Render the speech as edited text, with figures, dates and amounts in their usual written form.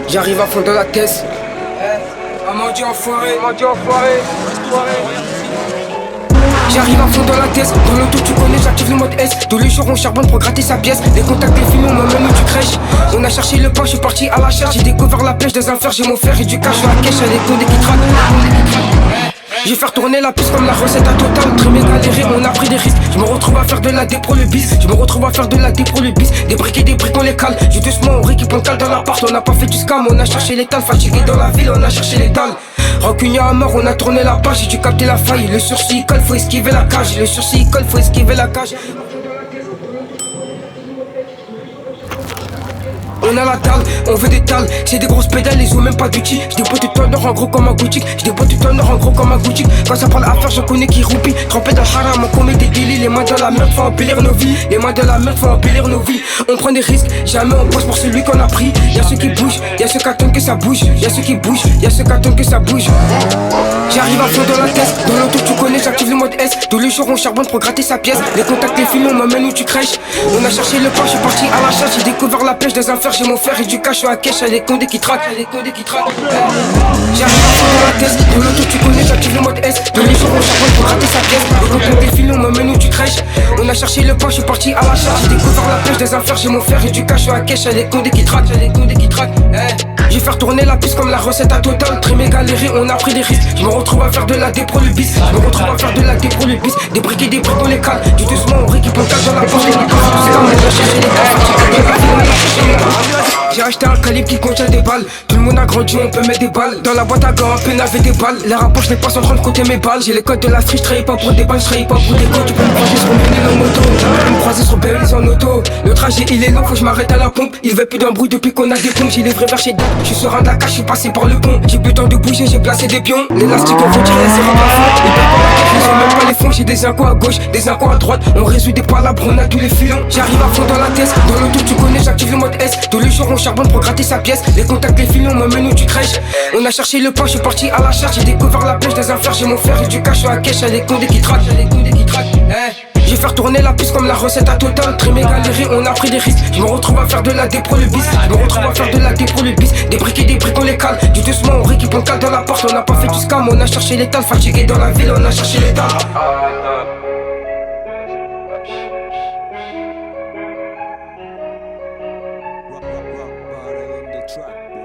J'arrive à fond dans la caisse. Amandi enfoiré, J'arrive à fond dans la caisse. Dans l'auto tu connais, j'active le mode S. Tous les jours on charbonne pour gratter sa pièce. Les contacts, les films, on m'emmène où tu crèches. On a cherché le pain, je suis parti à la charge. J'ai découvert la pêche des affaires, j'ai mon fer et du cash. Sur la caisse, y'a des condés qui traquent. Je vais faire tourner la puce comme la recette à Total. Très galéré, on a pris des risques. Je me retrouve à faire de la dépro le bis. Je me retrouve à faire de la dépro le bis. Des briques et des briques on les cale. J'ai doucement on rééquipe on cale dans l'appart. On n'a pas fait du scam, on a cherché l'étal. Fatigué dans la ville, on a cherché l'étal. Rancunier à mort, on a tourné la page. J'ai dû capter la faille. Le sursis il colle, faut esquiver la cage. Le sursis il colle, faut esquiver la cage. On a la dalle, on veut des dalles. C'est des grosses pédales, ils ont même pas d'outils. J'déboîte tout en or en gros comme un boutique. J'déboîte tout en or en gros comme un boutique. Quand ça parle affaire, je connais qui roupie. Trempé dans le haram, on commet des délits. Les mains dans la merde, faut embellir nos vies. Les mains dans la merde, faut embellir nos vies. On prend des risques, jamais on bosse pour celui qu'on a pris. Y'a ceux qui bougent, y'a ceux qui attendent que ça bouge. Y'a ceux qui bougent, y'a ceux qui attendent que ça bouge. J'arrive à fond dans la caisse. Dans l'auto tu connais, j'active le mode S. Tous les jours on charbonne pour gratter sa pièce. Les contacts, les films, on m'emmène où tu crèches. On a cherché le pain, je suis parti à la chasse. J'ai découvert la pêche des affaires, j'ai mon fer et du cash. Je suis à cash, y'a des condés qui traquent. J'arrive à fond dans la caisse. Dans l'auto tu connais, j'active le mode S. Tous les jours on charbonne pour gratter sa pièce. Les contacts, les films, on m'emmène où tu crèches. On a cherché le pain, je suis parti à la chasse. J'ai découvert la pêche des affaires, j'ai mon fer et du cash. Je suis à cash, y'a des condés qui traquent. Je vais faire tourner la puce comme la recette à Total. Très galéré, on a pris des risques. Je me retrouve à faire de la dépro le bis. Je me retrouve à faire de la dépro le bis. Des briques et des briques on les cale. Du doucement on rééquipe on cale dans la porte. J'ai acheté un calibre qui contient des balles. Tout le monde a grandi, on peut mettre des balles. Dans la boîte à gants, un peu avec des balles. Les rapports, je les passe en train de compter mes balles. J'ai les codes de la street, je travaille pas pour des balles, je travaille pas pour des codes. Tu peux me croiser sur Benny en moto. Tu peux me croiser sur Benny en auto. Le trajet il est long, faut que je m'arrête à la pompe. Il veut plus d'un bruit depuis qu'on a des pompes. J'ai livré vers chez Dad, je suis sur un Dakar, je suis passé par le pont. J'ai plus le temps de bouger, j'ai placé des pions. L'élastique on retire les zéros à fond. Ils peuvent pas la tête, ils ont même pas les fonds. J'ai des incos à gauche, des incos à droite. On résout des palabres, on a tous les filons. J'arrive à fond dans la caisse. Dans l'auto tu connais, j'active le mode S. Tous les jours on charbonne pour gratter sa pièce. Les contacts, les filons, on m'emmène où tu crèches. On a cherché le pain, je suis parti à la chasse. J'ai découvert la pêche des affaires, j'ai mon fer et du cash. Je suis à cash, y'a des condés qui traquent. Je vais faire tourner la puce comme la recette à Total. Très galéré, on a pris des risques. Je me retrouve à faire de la dépro le bis. Je me retrouve à faire de la dépro le bis. Des briques et des briques on les cale. Du doucement on rééquipe on cale dans la porte. On n'a pas fait du scam, on a cherché l'étal. Fatigué dans la ville, on a cherché l'étal. Rock bottle on the track.